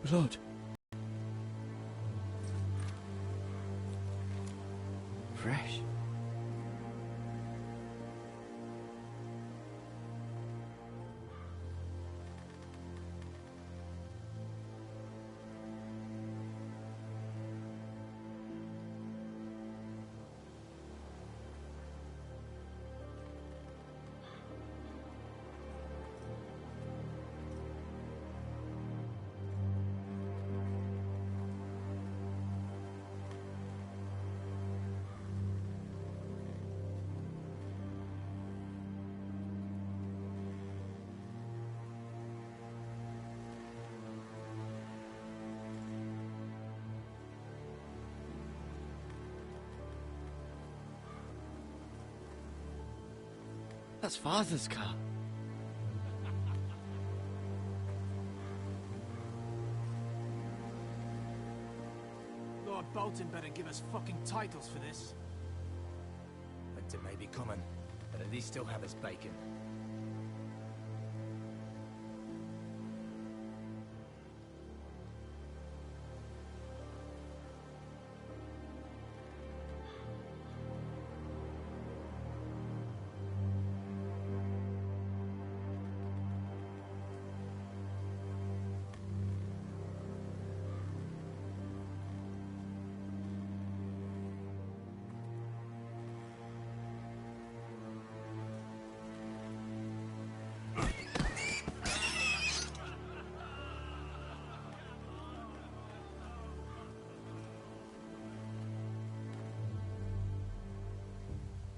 Blood. Fresh. That's Father's car. Lord Bolton better give us fucking titles for this. Winter may be coming, but at least he'll have his bacon.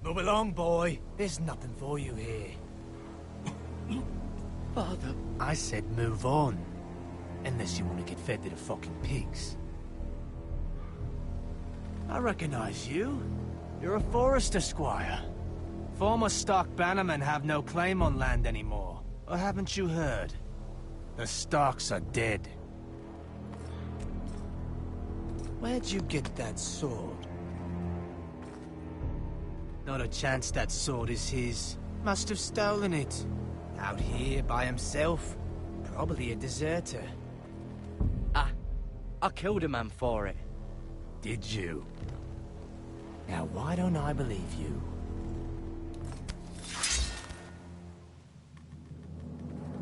Move along, boy. There's nothing for you here. Father. I said move on. Unless you want to get fed to the fucking pigs. I recognize you. You're a Forester squire. Former Stark bannermen have no claim on land anymore. Or haven't you heard? The Starks are dead. Where'd you get that sword? Not a chance that sword is his. Must have stolen it. Out here by himself. Probably a deserter. I killed a man for it. Did you? Now why don't I believe you?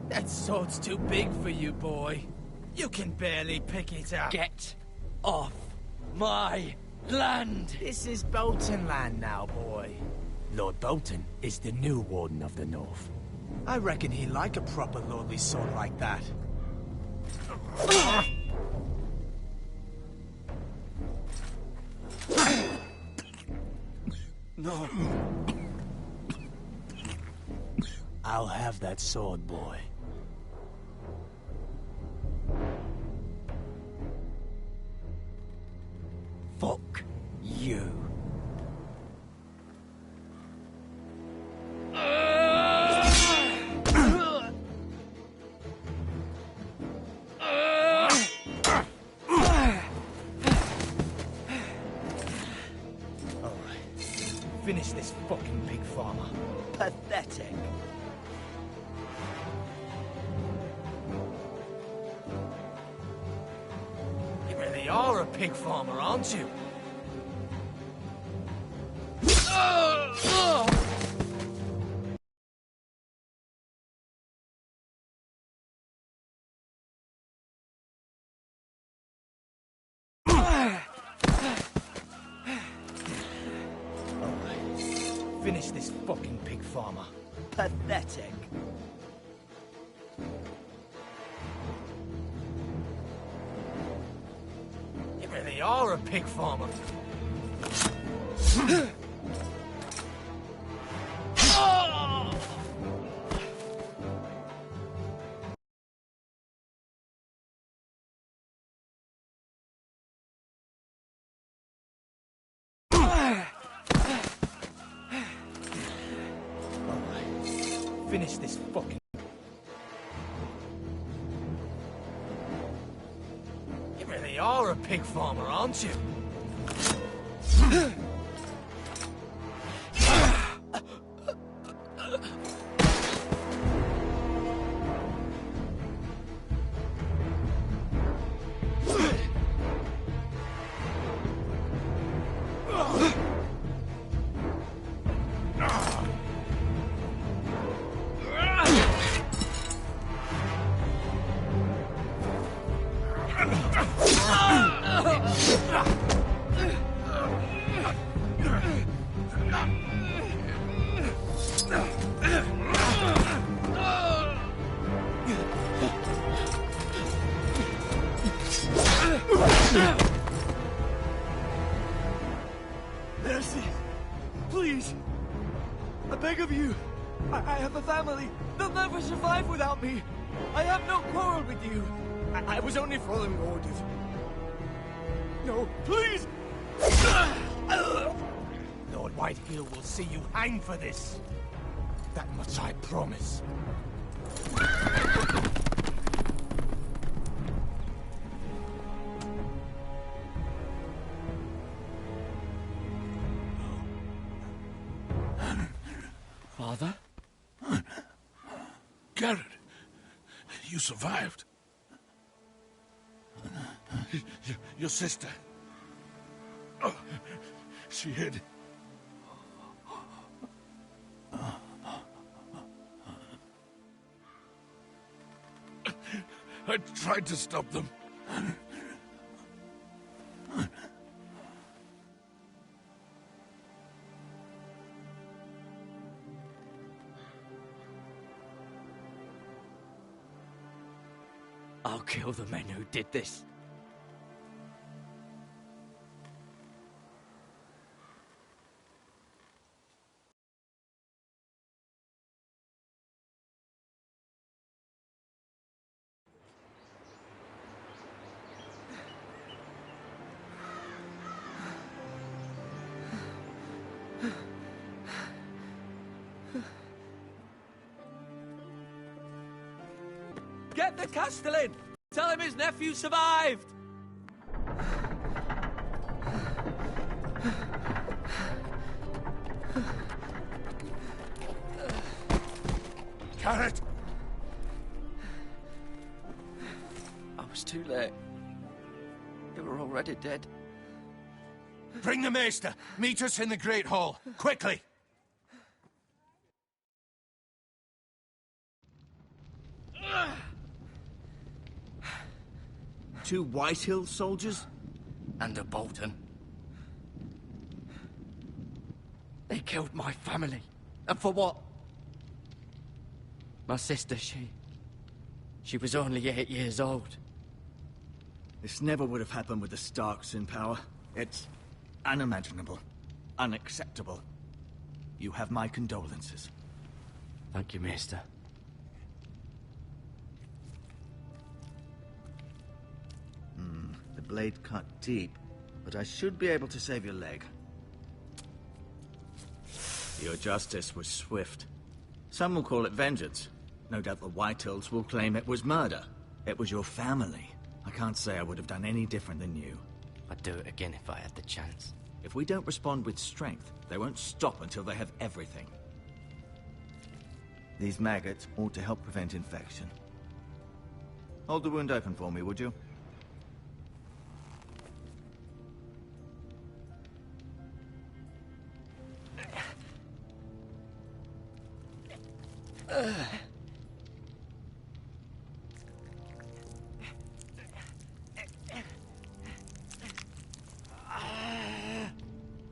That sword's too big for you, boy. You can barely pick it up. Get off my land! This is Bolton land now, boy. Lord Bolton is the new Warden of the North. I reckon he'd like a proper lordly sword like that. No. I'll have that sword, boy. Fuck you. Finish this fucking pig farmer. Pathetic. You really are a pig farmer, aren't you? Finish this fucking pig farmer. Pathetic. You really are a pig farmer. Finish this fucking... You really are a pig farmer, aren't you? Mercy! Please! I beg of you! I have a family! They'll never survive without me! I have no quarrel with you! I was only following orders. No, please! Lord Whitehill will see you hang for this. That much I promise. Father? Garrett, you survived. Your sister. Oh, she hid. I tried to stop them. I'll kill the men who did this. Get the Castellan! Tell him his nephew survived! Garrett! I was too late. They were already dead. Bring the Maester. Meet us in the Great Hall. Quickly! Two Whitehill soldiers? And a Bolton. They killed my family. And for what? My sister, she was only 8 years old. This never would have happened with the Starks in power. It's unimaginable. Unacceptable. You have my condolences. Thank you, Maester. The blade cut deep, but I should be able to save your leg. Your justice was swift. Some will call it vengeance. No doubt the Whitehills will claim it was murder. It was your family. I can't say I would have done any different than you. I'd do it again if I had the chance. If we don't respond with strength, they won't stop until they have everything. These maggots ought to help prevent infection. Hold the wound open for me, would you?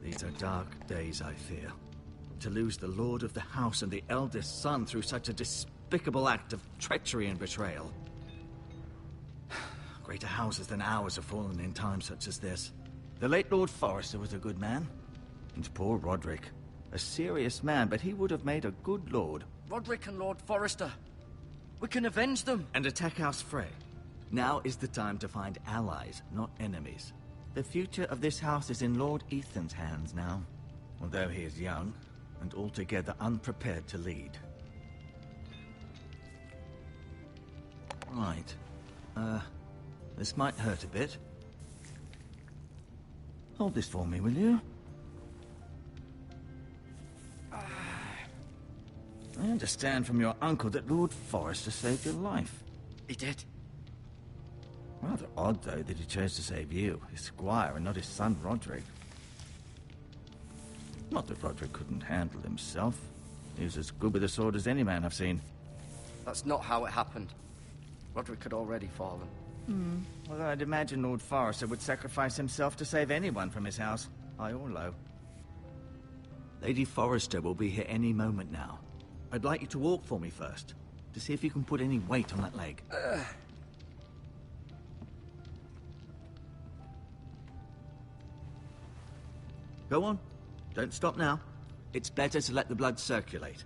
These are dark days, I fear. To lose the lord of the house and the eldest son through such a despicable act of treachery and betrayal. Greater houses than ours have fallen in times such as this. The late Lord Forrester was a good man. And poor Roderick. A serious man, but he would have made a good lord. Roderick and Lord Forrester. We can avenge them. And attack House Frey. Now is the time to find allies, not enemies. The future of this house is in Lord Ethan's hands now. Although he is young, and altogether unprepared to lead. Right. This might hurt a bit. Hold this for me, will you? I understand from your uncle that Lord Forrester saved your life. He did. Rather odd, though, that he chose to save you, his squire, and not his son Roderick. Not that Roderick couldn't handle himself. He was as good with a sword as any man I've seen. That's not how it happened. Roderick had already fallen. Although I'd imagine Lord Forrester would sacrifice himself to save anyone from his house, high or low. Lady Forrester will be here any moment now. I'd like you to walk for me first, to see if you can put any weight on that leg. Go on. Don't stop now. It's better to let the blood circulate.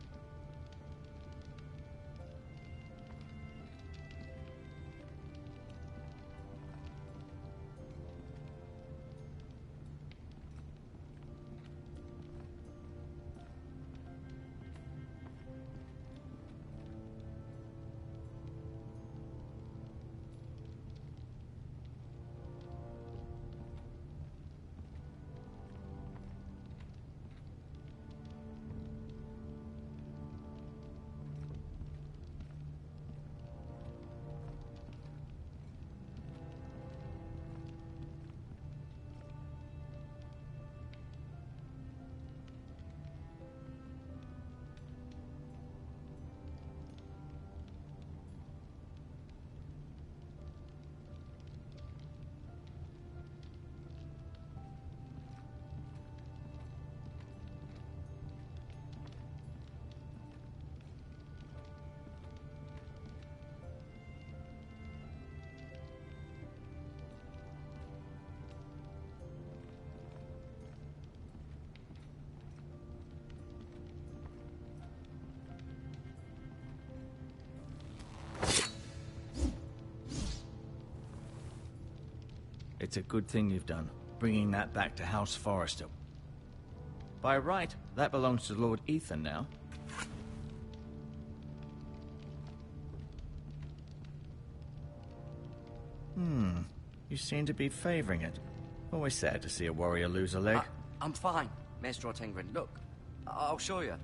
It's a good thing you've done, bringing that back to House Forrester. By right, that belongs to Lord Ethan now. You seem to be favoring it. Always sad to see a warrior lose a leg. I'm fine, Maestro Tengrin. Look, I'll show you.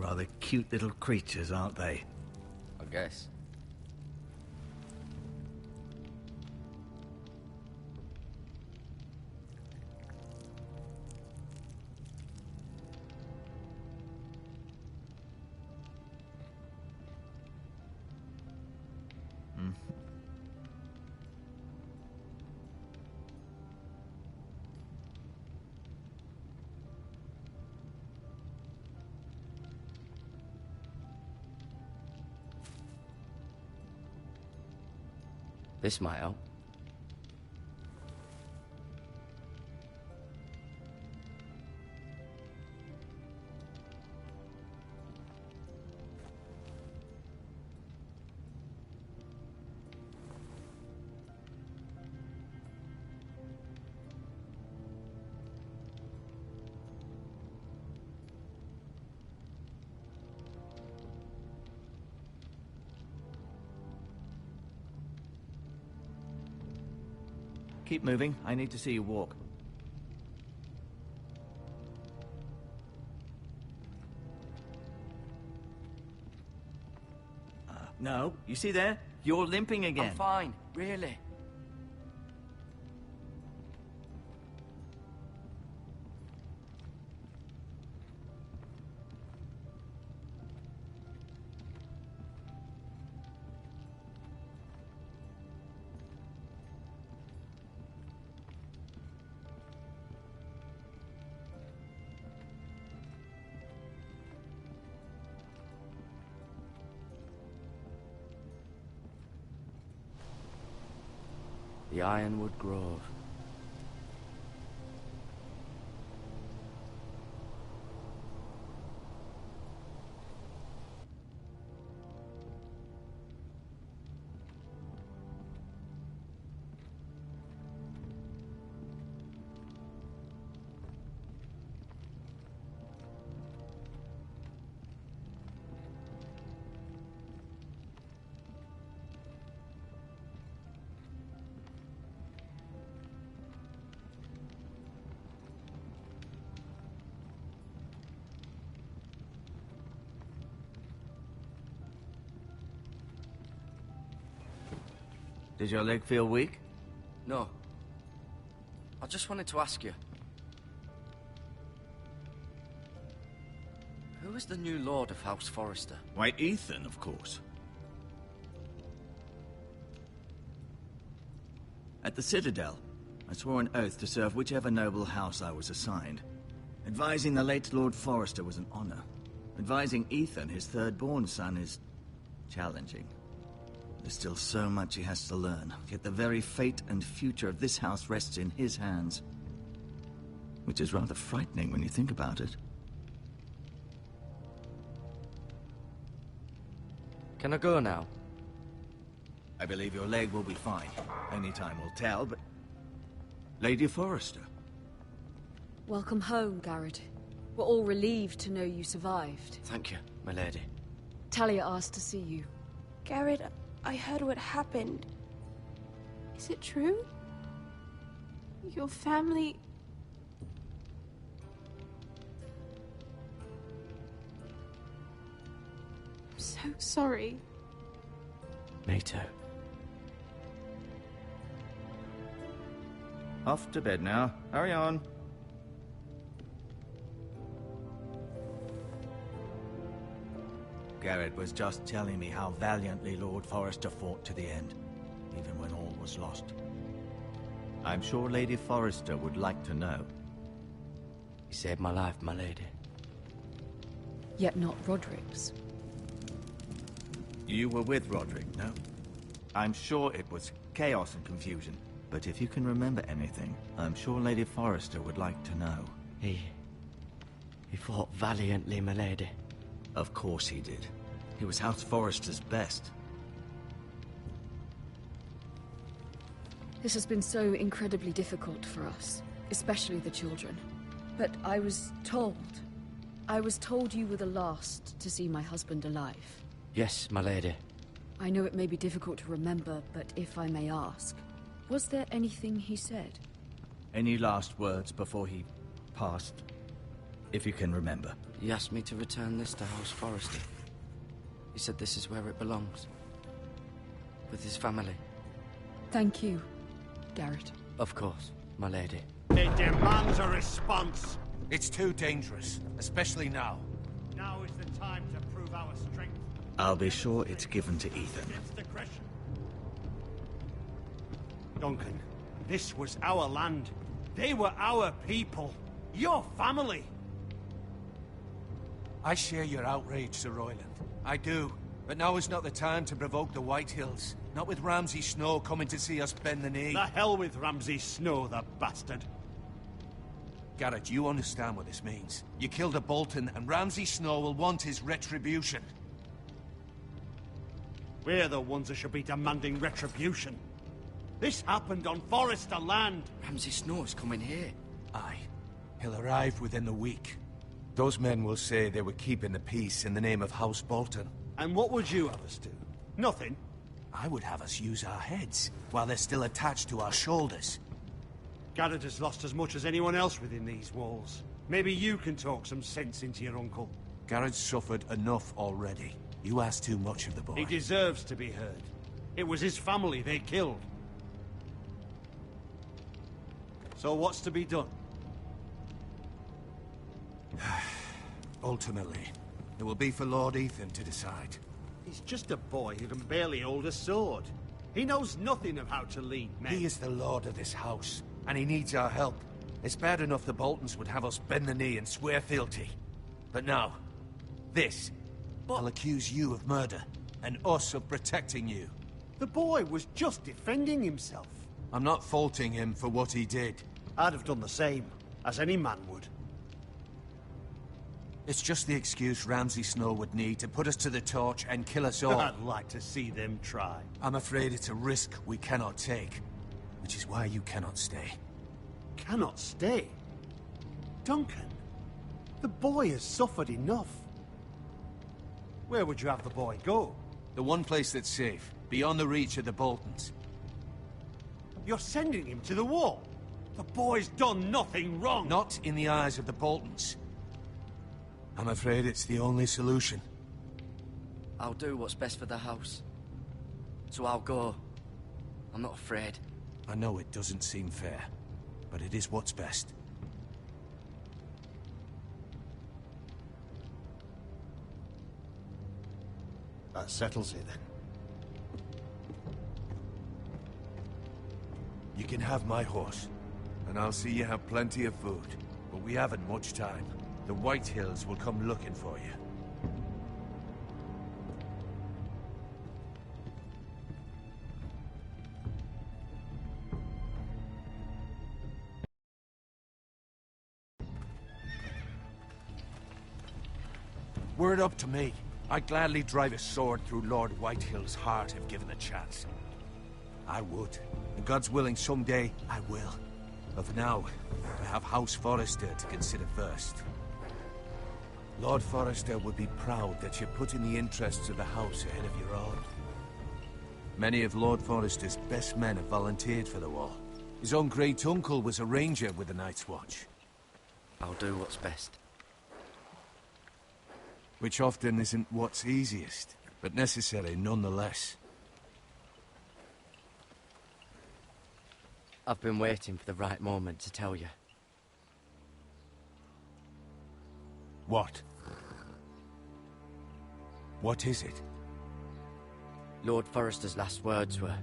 rather cute little creatures, aren't they? I guess. This might help. Keep moving. I need to see you walk. No, you see there? You're limping again. I'm fine, really. The Ironwood Grove. Does your leg feel weak? No. I just wanted to ask you. Who is the new Lord of House Forrester? Why, Ethan, of course. At the Citadel, I swore an oath to serve whichever noble house I was assigned. Advising the late Lord Forrester was an honor. Advising Ethan, his third-born son, is challenging. There's still so much he has to learn, yet the very fate and future of this house rests in his hands. Which is rather frightening when you think about it. Can I go now? I believe your leg will be fine. Only time will tell, but... Lady Forrester. Welcome home, Garrett. We're all relieved to know you survived. Thank you, my lady. Talia asked to see you. Garrett, I heard what happened. Is it true? Your family... I'm so sorry. Me too. Off to bed now. Hurry on. Garrett was just telling me how valiantly Lord Forrester fought to the end, even when all was lost. I'm sure Lady Forrester would like to know. You saved my life, my lady. Yet not Roderick's. You were with Roderick, no? I'm sure it was chaos and confusion. But if you can remember anything, I'm sure Lady Forrester would like to know. He fought valiantly, my lady. Of course he did. He was House Forrester's best. This has been so incredibly difficult for us, especially the children. But I was told you were the last to see my husband alive. Yes, my lady. I know it may be difficult to remember, but if I may ask, was there anything he said? Any last words before he passed? If you can remember. He asked me to return this to House Forrester. He said this is where it belongs. With his family. Thank you, Garrett. Of course, my lady. It demands a response. It's too dangerous, especially now. Now is the time to prove our strength. I'll be sure it's given to Ethan. Against aggression. Duncan, this was our land. They were our people. Your family. I share your outrage, Sir Royland. I do. But now is not the time to provoke the Whitehills. Not with Ramsay Snow coming to see us bend the knee. The hell with Ramsay Snow, the bastard. Garrett, you understand what this means. You killed a Bolton, and Ramsay Snow will want his retribution. We're the ones that should be demanding retribution. This happened on Forrester land. Ramsay Snow is coming here. Aye. He'll arrive within the week. Those men will say they were keeping the peace in the name of House Bolton. And what would you have us do? Nothing. I would have us use our heads, while they're still attached to our shoulders. Garrett has lost as much as anyone else within these walls. Maybe you can talk some sense into your uncle. Garrett's suffered enough already. You ask too much of the boy. He deserves to be heard. It was his family they killed. So what's to be done? Ultimately, it will be for Lord Ethan to decide. He's just a boy who can barely hold a sword. He knows nothing of how to lead men. He is the lord of this house, and he needs our help. It's bad enough the Boltons would have us bend the knee and swear fealty. But now, this. I'll accuse you of murder, and us of protecting you. The boy was just defending himself. I'm not faulting him for what he did. I'd have done the same, as any man would. It's just the excuse Ramsay Snow would need to put us to the torch and kill us all. I'd like to see them try. I'm afraid it's a risk we cannot take, which is why you cannot stay. Cannot stay? Duncan, the boy has suffered enough. Where would you have the boy go? The one place that's safe, beyond the reach of the Boltons. You're sending him to the wall? The boy's done nothing wrong! Not in the eyes of the Boltons. I'm afraid it's the only solution. I'll do what's best for the house. So I'll go. I'm not afraid. I know it doesn't seem fair, but it is what's best. That settles it, then. You can have my horse, and I'll see you have plenty of food. But we haven't much time. The Whitehills will come looking for you. Were it up to me, I'd gladly drive a sword through Lord Whitehill's heart if given the chance. I would. And God's willing, someday I will. But for now, I have House Forrester to consider first. Lord Forrester would be proud that you're putting the interests of the house ahead of your own. Many of Lord Forrester's best men have volunteered for the war. His own great-uncle was a ranger with the Night's Watch. I'll do what's best. Which often isn't what's easiest, but necessary nonetheless. I've been waiting for the right moment to tell you. What? What is it? Lord Forrester's last words were,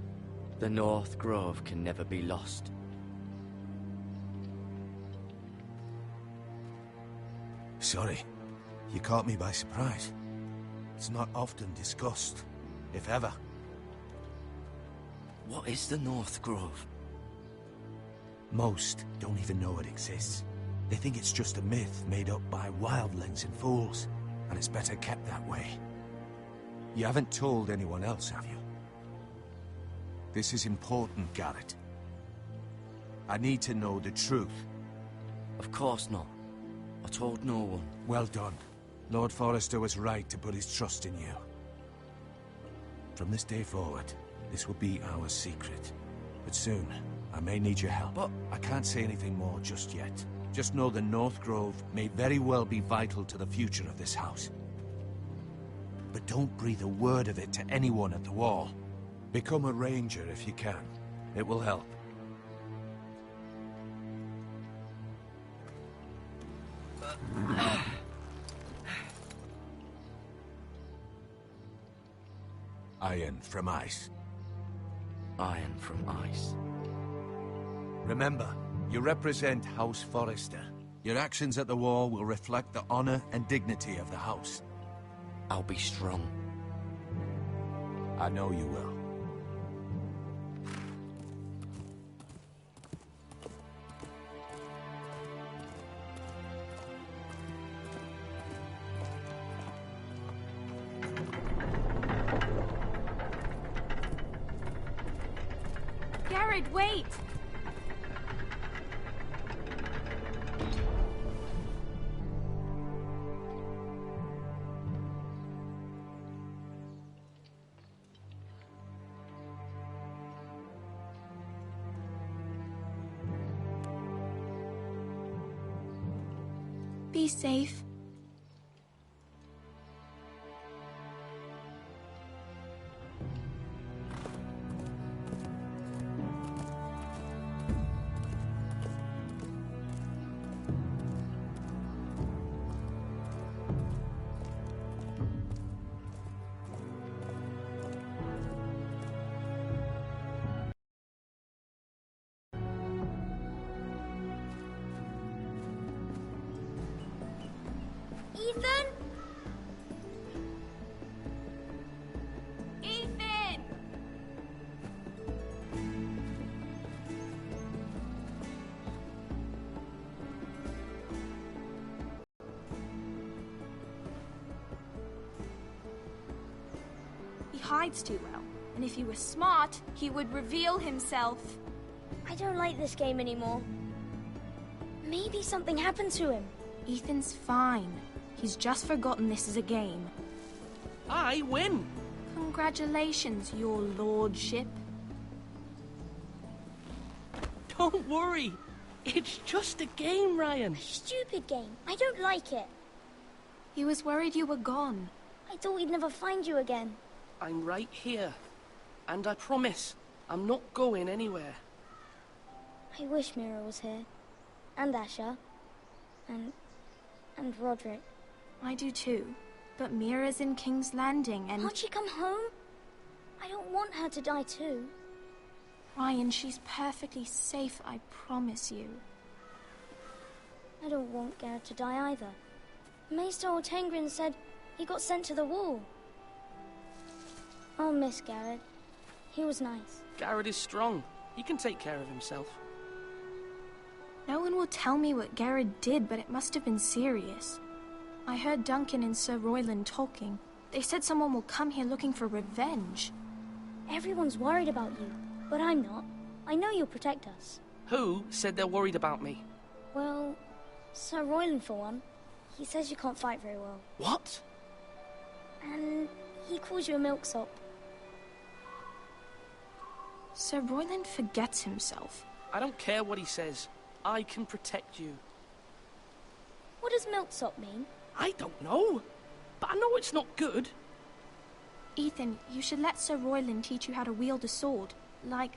"The North Grove can never be lost." Sorry. You caught me by surprise. It's not often discussed, if ever. What is the North Grove? Most don't even know it exists. They think it's just a myth made up by wildlings and fools, and it's better kept that way. You haven't told anyone else, have you? This is important, Garrett. I need to know the truth. Of course not. I told no one. Well done. Lord Forrester was right to put his trust in you. From this day forward, this will be our secret. But soon, I may need your help. But I can't say anything more just yet. Just know the North Grove may very well be vital to the future of this house. But don't breathe a word of it to anyone at the Wall. Become a ranger if you can. It will help. Iron from ice. Iron from ice. Remember, you represent House Forrester. Your actions at the Wall will reflect the honor and dignity of the house. I'll be strong. I know you will. Garrett, wait! Be safe. Ethan? Ethan! He hides too well, and if he were smart, he would reveal himself. I don't like this game anymore. Maybe something happened to him. Ethan's fine. He's just forgotten this is a game. I win! Congratulations, your lordship. Don't worry. It's just a game, Ryan. Stupid game. I don't like it. He was worried you were gone. I thought we'd never find you again. I'm right here. And I promise, I'm not going anywhere. I wish Mira was here. And Asher. And Roderick. I do too. But Mira's in King's Landing and... Can't she come home? I don't want her to die too. Ryan, she's perfectly safe, I promise you. I don't want Garrett to die either. Maester Ortengrin said he got sent to the Wall. I'll miss Garrett. He was nice. Garrett is strong. He can take care of himself. No one will tell me what Garrett did, but it must have been serious. I heard Duncan and Sir Royland talking. They said someone will come here looking for revenge. Everyone's worried about you, but I'm not. I know you'll protect us. Who said they're worried about me? Well, Sir Royland for one. He says you can't fight very well. What? And he calls you a milksop. Sir Royland forgets himself. I don't care what he says. I can protect you. What does milksop mean? I don't know. But I know it's not good. Ethan, you should let Sir Royland teach you how to wield a sword. Like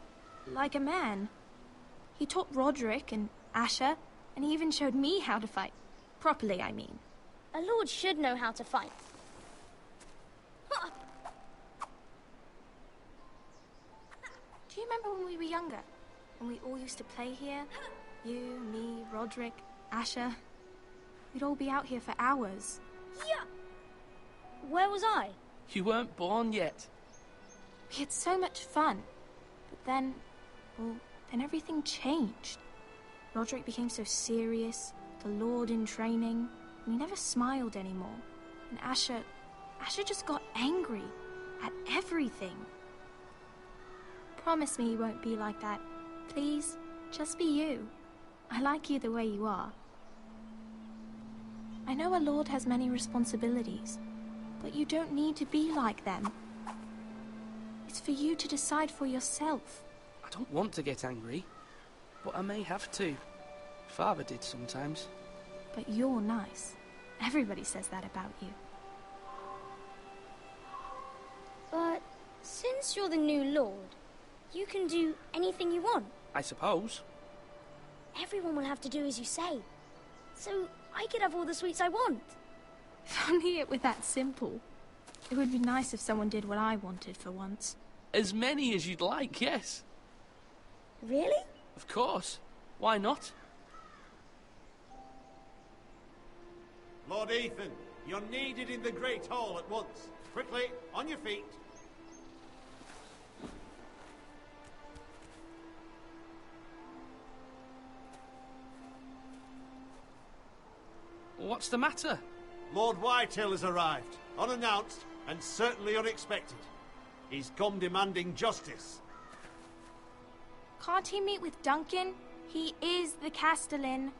a man. He taught Roderick and Asher, and he even showed me how to fight. Properly, I mean. A lord should know how to fight. Do you remember when we were younger? When we all used to play here? You, me, Roderick, Asher. We'd all be out here for hours. Yeah. Where was I? You weren't born yet. We had so much fun. But then, well, then everything changed. Roderick became so serious, the Lord in training, and he never smiled anymore. And Asher just got angry at everything. Promise me you won't be like that. Please, just be you. I like you the way you are. I know a lord has many responsibilities, but you don't need to be like them. It's for you to decide for yourself. I don't want to get angry, but I may have to. Father did sometimes. But you're nice. Everybody says that about you. But since you're the new lord, you can do anything you want. I suppose. Everyone will have to do as you say. So I could have all the sweets I want. If only it were that simple. It would be nice if someone did what I wanted for once. As many as you'd like, yes. Really? Of course. Why not? Lord Ethan, you're needed in the Great Hall at once. Quickly, on your feet. What's the matter? Lord Whitehill has arrived, unannounced and certainly unexpected. He's come demanding justice. Can't he meet with Duncan? He is the Castellan.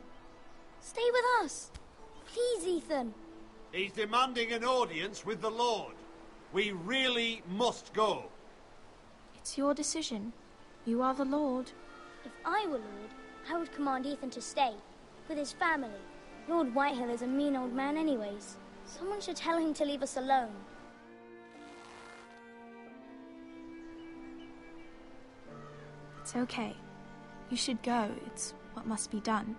Stay with us. Please, Ethan. He's demanding an audience with the Lord. We really must go. It's your decision. You are the Lord. If I were Lord, I would command Ethan to stay, with his family. Lord Whitehill is a mean old man anyways. Someone should tell him to leave us alone. It's okay. You should go. It's what must be done.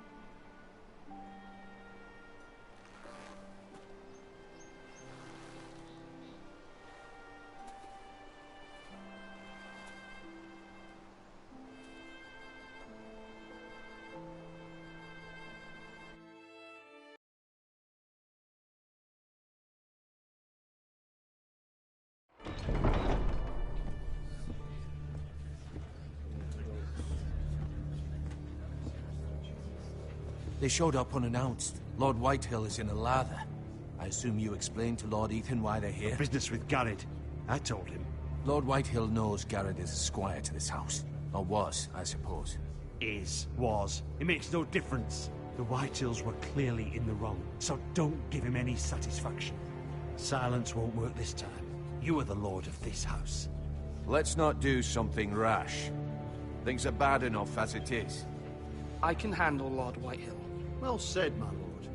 They showed up unannounced. Lord Whitehill is in a lather. I assume you explained to Lord Ethan why they're here? Business with Garrett. I told him. Lord Whitehill knows Garrett is a squire to this house. Or was, I suppose. Was. It makes no difference. The Whitehills were clearly in the wrong, so don't give him any satisfaction. Silence won't work this time. You are the lord of this house. Let's not do something rash. Things are bad enough as it is. I can handle Lord Whitehill. Well said, my lord.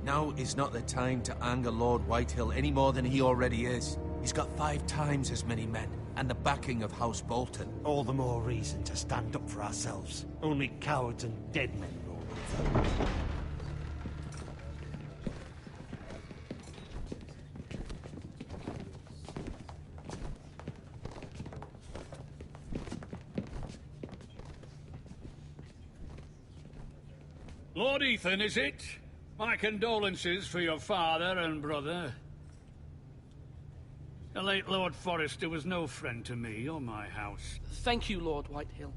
Now is not the time to anger Lord Whitehill any more than he already is. He's got 5 times as many men, and the backing of House Bolton. All the more reason to stand up for ourselves. Only cowards and dead men rule over. Lord Ethan, is it? My condolences for your father and brother. The late Lord Forrester was no friend to me or my house. Thank you, Lord Whitehill.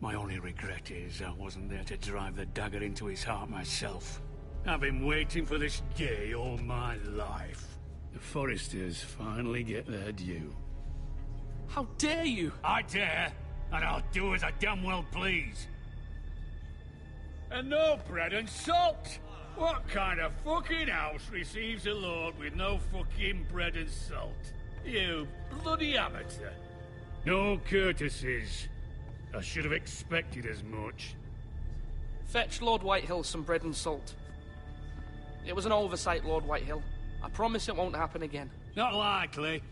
My only regret is I wasn't there to drive the dagger into his heart myself. I've been waiting for this day all my life. The Forresters finally get their due. How dare you! I dare, and I'll do as I damn well please. And no bread and salt! What kind of fucking house receives a lord with no fucking bread and salt? You bloody amateur. No courtesies. I should have expected as much. Fetch Lord Whitehill some bread and salt. It was an oversight, Lord Whitehill. I promise it won't happen again. Not likely.